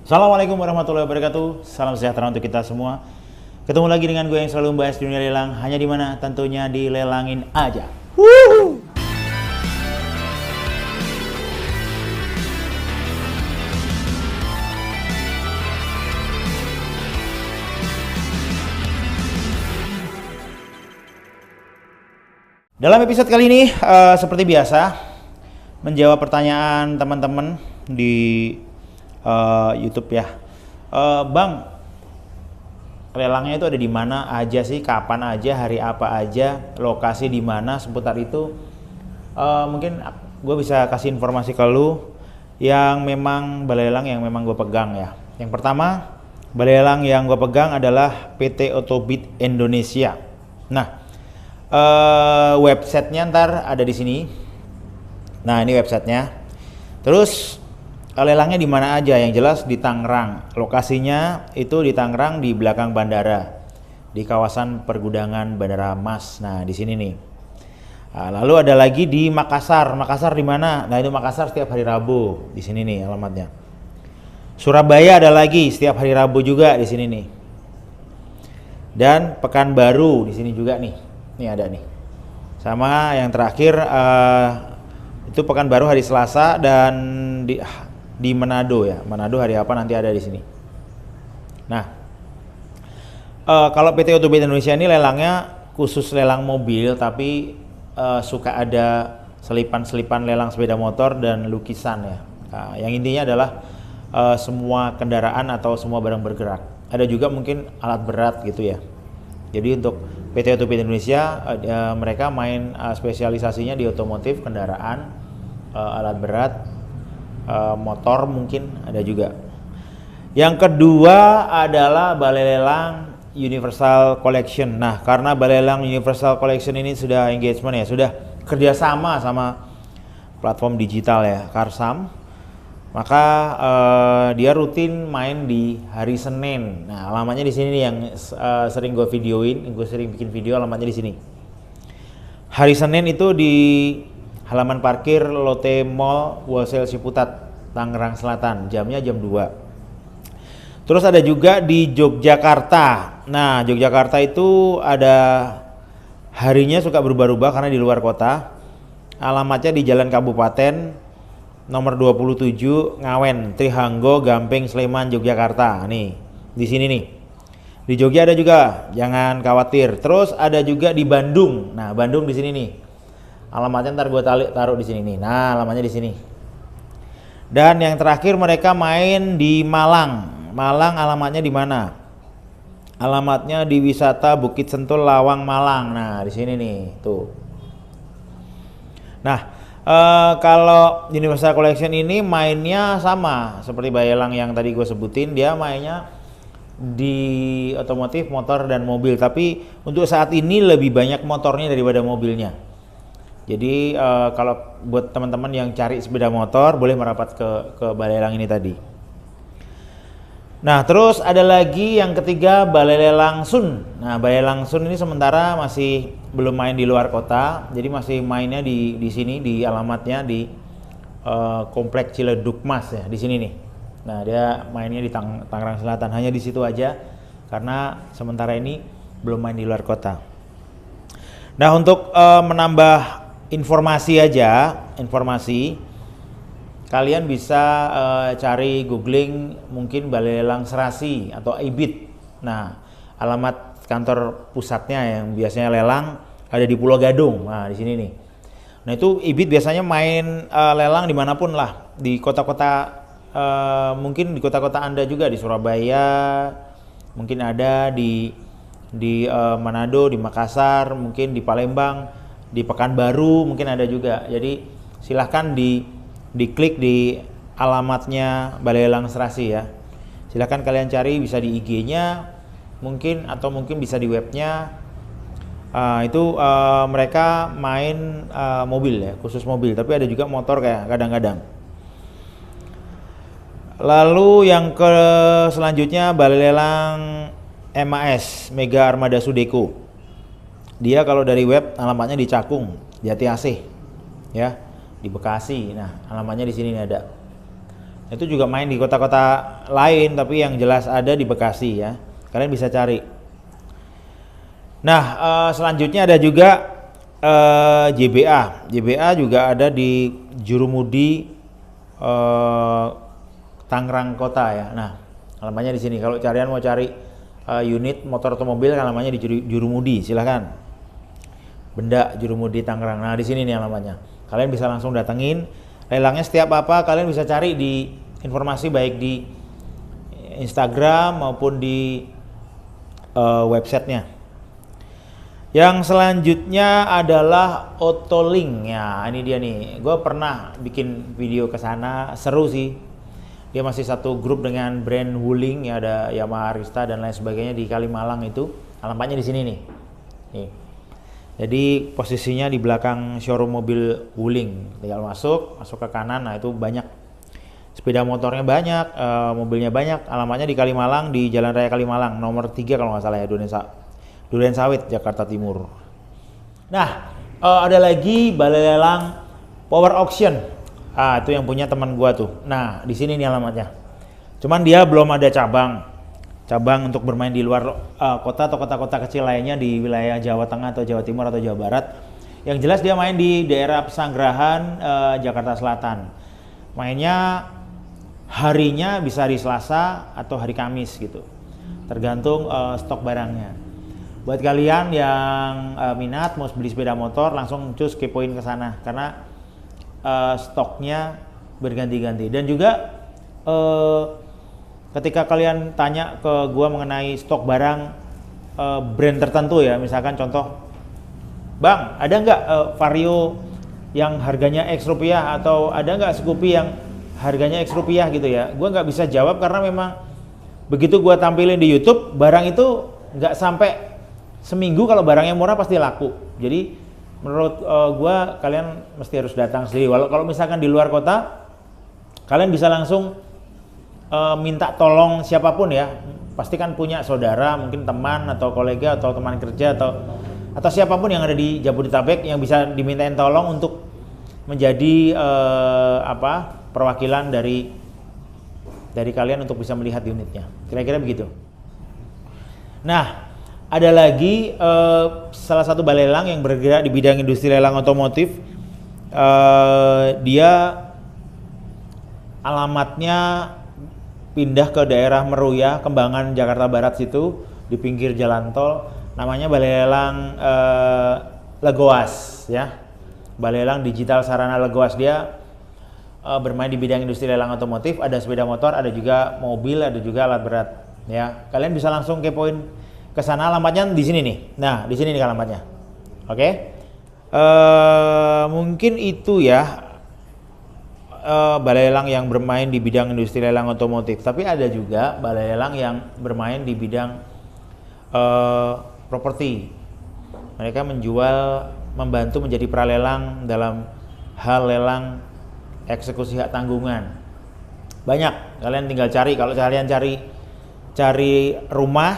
Assalamualaikum warahmatullahi wabarakatuh. Salam sejahtera untuk kita semua. Ketemu lagi dengan gue yang selalu membahas dunia lelang. Hanya di mana? Tentunya di Lelangin Aja. Wuhu! Dalam episode kali ini, seperti biasa, menjawab pertanyaan teman-teman di YouTube ya. Bang, lelangnya itu ada di mana aja sih? Kapan aja? Hari apa aja? Lokasi di mana? Seputar itu, mungkin gue bisa kasih informasi ke lu yang memang balai lelang yang memang gue pegang ya. Yang pertama, balai lelang yang gue pegang adalah PT Otobit Indonesia. Nah, websitenya ntar ada di sini. Nah, ini websitenya. Terus lelangnya di mana aja? Yang jelas di Tangerang. Lokasinya itu di Tangerang di belakang bandara, di kawasan pergudangan Bandara Mas. Nah, di sini nih. Nah, lalu ada lagi di Makassar. Makassar di mana? Nah, itu Makassar setiap hari Rabu. Di sini nih alamatnya. Surabaya ada lagi setiap hari Rabu juga di sini nih. Dan Pekanbaru di sini juga nih. Ini ada nih. Sama yang terakhir itu Pekanbaru hari Selasa, dan di Manado ya. Manado hari apa nanti ada di sini. Nah, kalau PT Otobit Indonesia ini lelangnya khusus lelang mobil, tapi suka ada selipan-selipan lelang sepeda motor dan lukisan ya. Nah, yang intinya adalah semua kendaraan atau semua barang bergerak. Ada juga mungkin alat berat gitu ya. Jadi untuk PT Otobit Indonesia, mereka main spesialisasinya di otomotif, kendaraan, alat berat, motor mungkin ada juga. Yang kedua adalah balai lelang Universal Collection. Nah, karena balai lelang Universal Collection ini sudah engagement ya, sudah kerjasama sama platform digital ya, Karsam, maka dia rutin main di hari Senin. Nah, alamatnya di sini nih yang sering gue videoin, gue sering bikin video, alamatnya di sini. Hari Senin itu di halaman parkir Lotte Mall Wholesale Ciputat, Tangerang Selatan. Jamnya jam 2. Terus ada juga di Yogyakarta. Nah, Yogyakarta itu ada harinya suka berubah-ubah karena di luar kota. Alamatnya di Jalan Kabupaten nomor 27 Ngawen, Trihanggo, Gamping, Sleman, Yogyakarta. Nih, di sini nih. Di Jogja ada juga, jangan khawatir. Terus ada juga di Bandung. Nah, Bandung di sini nih. Alamatnya ntar gue taruh di sini nih. Nah, alamatnya di sini. Dan yang terakhir mereka main di Malang. Malang alamatnya di mana? Alamatnya di Wisata Bukit Sentul, Lawang, Malang. Nah, di sini nih, tuh. Nah, kalau Universal Collection ini mainnya sama seperti balai lelang yang tadi gue sebutin, dia mainnya di otomotif, motor, dan mobil. Tapi untuk saat ini lebih banyak motornya daripada mobilnya. Jadi kalau buat teman-teman yang cari sepeda motor boleh merapat ke balai lelang ini tadi. Nah, terus ada lagi yang ketiga, balai lelang Sun. Nah, balai lelang Sun ini sementara masih belum main di luar kota, jadi masih mainnya di sini, di alamatnya di Komplek Ciledug Mas ya, di sini nih. Nah, dia mainnya di Tangerang Selatan, hanya di situ aja karena sementara ini belum main di luar kota. Nah, untuk menambah informasi kalian bisa cari googling mungkin balai lelang Serasi atau IBIT. Nah, alamat kantor pusatnya yang biasanya lelang ada di Pulau Gadung. Nah, di sini nih. Nah, itu IBIT biasanya main lelang dimanapun lah, di kota-kota, mungkin di kota-kota Anda juga, di Surabaya, mungkin ada di Manado, di Makassar, mungkin di Palembang, di Pekanbaru mungkin ada juga. Jadi silahkan diklik di alamatnya balai lelang Serasi ya. Silahkan kalian cari, bisa di IG-nya mungkin, atau mungkin bisa di webnya. Itu mereka main mobil ya, khusus mobil, tapi ada juga motor kayak kadang-kadang. Lalu yang selanjutnya balai lelang MAS, Mega Armada Sudeco. Dia kalau dari web alamatnya di Cakung, Jati Asih ya, di Bekasi. Nah, alamatnya di sini ada. Itu juga main di kota-kota lain, tapi yang jelas ada di Bekasi ya. Kalian bisa cari. Nah, selanjutnya ada juga JBA. JBA juga ada di Jurumudi, Tangerang Kota ya. Nah, alamatnya di sini. Kalau kalian mau cari unit motor atau mobil, alamatnya di Jurumudi. Silahkan. Benda Jurumudi Tangerang. Nah, di sini nih alamatnya. Kalian bisa langsung datengin. Lelangnya setiap apa kalian bisa cari di informasi baik di Instagram maupun di websitenya. Yang selanjutnya adalah Autolink ya, ini dia nih. Gue pernah bikin video ke sana, seru sih. Dia masih satu grup dengan brand Wuling ya, ada Yamaha Arista dan lain sebagainya di Kalimalang itu. Alamatnya di sini nih. Nih. Jadi posisinya di belakang showroom mobil Wuling. Tinggal masuk ke kanan. Nah itu banyak sepeda motornya banyak, mobilnya banyak. Alamatnya di Kalimalang, di Jalan Raya Kalimalang, nomor 3 kalau nggak salah ya, Duren Sawit, Jakarta Timur. Nah, ada lagi balai lelang Power Auction. Itu yang punya teman gua tuh. Nah, di sini nih alamatnya. Cuman dia belum ada cabang untuk bermain di luar kota atau kota-kota kecil lainnya di wilayah Jawa Tengah atau Jawa Timur atau Jawa Barat. Yang jelas dia main di daerah Pesanggerahan, Jakarta Selatan. Mainnya harinya bisa hari Selasa atau hari Kamis gitu. Tergantung stok barangnya. Buat kalian yang minat mau beli sepeda motor, langsung cus kepoin ke sana karena stoknya berganti-ganti. Dan juga ketika kalian tanya ke gua mengenai stok barang brand tertentu ya, misalkan contoh, Bang, ada nggak Vario yang harganya X rupiah atau ada nggak Scoopy yang harganya X rupiah gitu ya? Gua nggak bisa jawab karena memang begitu gua tampilin di YouTube, barang itu nggak sampai seminggu, kalau barangnya murah pasti laku. Jadi menurut gua kalian mesti harus datang sendiri. Kalau misalkan di luar kota, kalian bisa langsung minta tolong siapapun ya. Pasti kan punya saudara, mungkin teman atau kolega atau teman kerja atau siapapun yang ada di Jabodetabek yang bisa dimintain tolong untuk menjadi perwakilan dari kalian untuk bisa melihat unitnya. Kira-kira begitu. Nah, ada lagi salah satu balai lelang yang bergerak di bidang industri lelang otomotif. Dia alamatnya pindah ke daerah Meruya, Kembangan, Jakarta Barat situ, di pinggir jalan tol. Namanya Balai Lelang Legoas ya. Balai Lelang Digital Sarana Legoas. Dia bermain di bidang industri lelang otomotif. Ada sepeda motor, ada juga mobil, ada juga alat berat ya. Kalian bisa langsung kepoin ke sana, alamatnya di sini nih. Nah, di sini nih alamatnya. Oke. Mungkin itu ya balai lelang yang bermain di bidang industri lelang otomotif. Tapi ada juga balai lelang yang bermain di bidang properti. Mereka membantu menjadi pralelang dalam hal lelang eksekusi hak tanggungan. Banyak, kalian tinggal cari. Kalau kalian cari rumah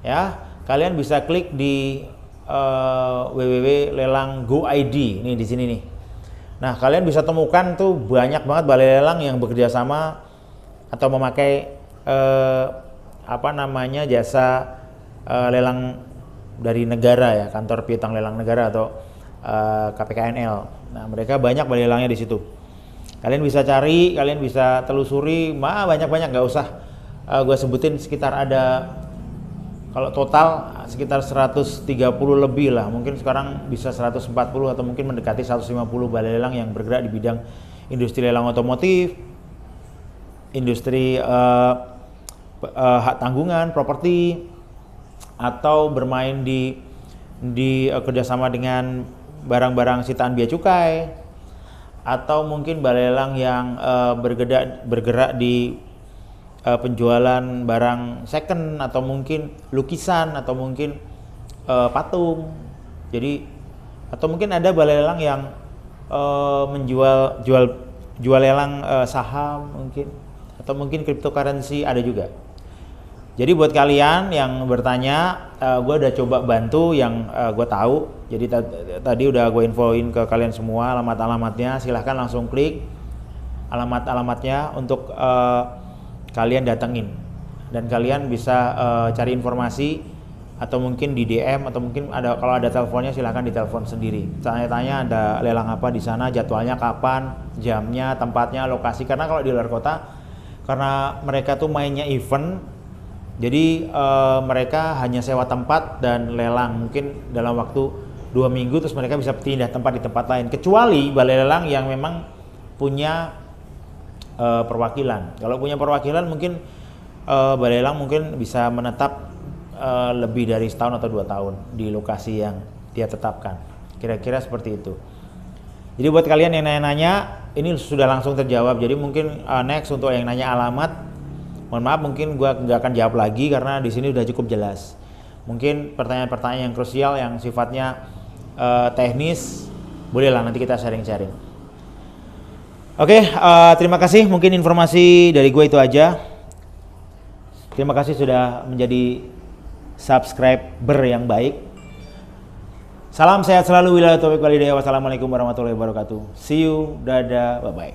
ya, kalian bisa klik di www.lelang.go.id. Ini di sini nih. Nah, kalian bisa temukan tuh banyak banget balai lelang yang bekerja sama atau memakai jasa lelang dari negara ya, kantor piutang lelang negara atau KPKNL. Nah, mereka banyak balai lelangnya di situ. Kalian bisa cari, kalian bisa telusuri, banyak-banyak, nggak usah gue sebutin, sekitar ada, kalau total sekitar 130 lebih lah, mungkin sekarang bisa 140 atau mungkin mendekati 150 balai lelang yang bergerak di bidang industri lelang otomotif, industri hak tanggungan, properti, atau bermain di kerjasama dengan barang-barang sitaan bea cukai, atau mungkin balai lelang yang bergerak di penjualan barang second, atau mungkin lukisan, atau mungkin patung. Jadi atau mungkin ada balai lelang yang jual lelang saham mungkin, atau mungkin cryptocurrency ada juga. Jadi buat kalian yang bertanya, gue udah coba bantu yang gue tahu. Jadi tadi udah gue infoin ke kalian semua alamat-alamatnya. Silahkan langsung klik alamat-alamatnya untuk kalian datengin, dan kalian bisa cari informasi atau mungkin di DM atau mungkin kalau ada teleponnya silahkan ditelepon sendiri. Tanya-tanya ada lelang apa di sana, jadwalnya kapan, jamnya, tempatnya, lokasi. Karena kalau di luar kota, karena mereka tuh mainnya event, jadi mereka hanya sewa tempat dan lelang mungkin dalam waktu 2 minggu, terus mereka bisa pindah tempat di tempat lain. Kecuali balai lelang yang memang punya perwakilan. Kalau punya perwakilan mungkin balai lelang mungkin bisa menetap lebih dari setahun atau 2 tahun di lokasi yang dia tetapkan. Kira-kira seperti itu. Jadi buat kalian yang nanya-nanya, ini sudah langsung terjawab. Jadi mungkin next untuk yang nanya alamat, mohon maaf mungkin gua nggak akan jawab lagi karena di sini udah cukup jelas. Mungkin pertanyaan-pertanyaan yang krusial yang sifatnya teknis, bolehlah nanti kita sharing-sharing. Oke, terima kasih. Mungkin informasi dari gue itu aja. Terima kasih sudah menjadi subscriber yang baik. Salam sehat selalu, wilayah taufiq walhidayah. Wassalamualaikum warahmatullahi wabarakatuh. See you, dadah, bye bye.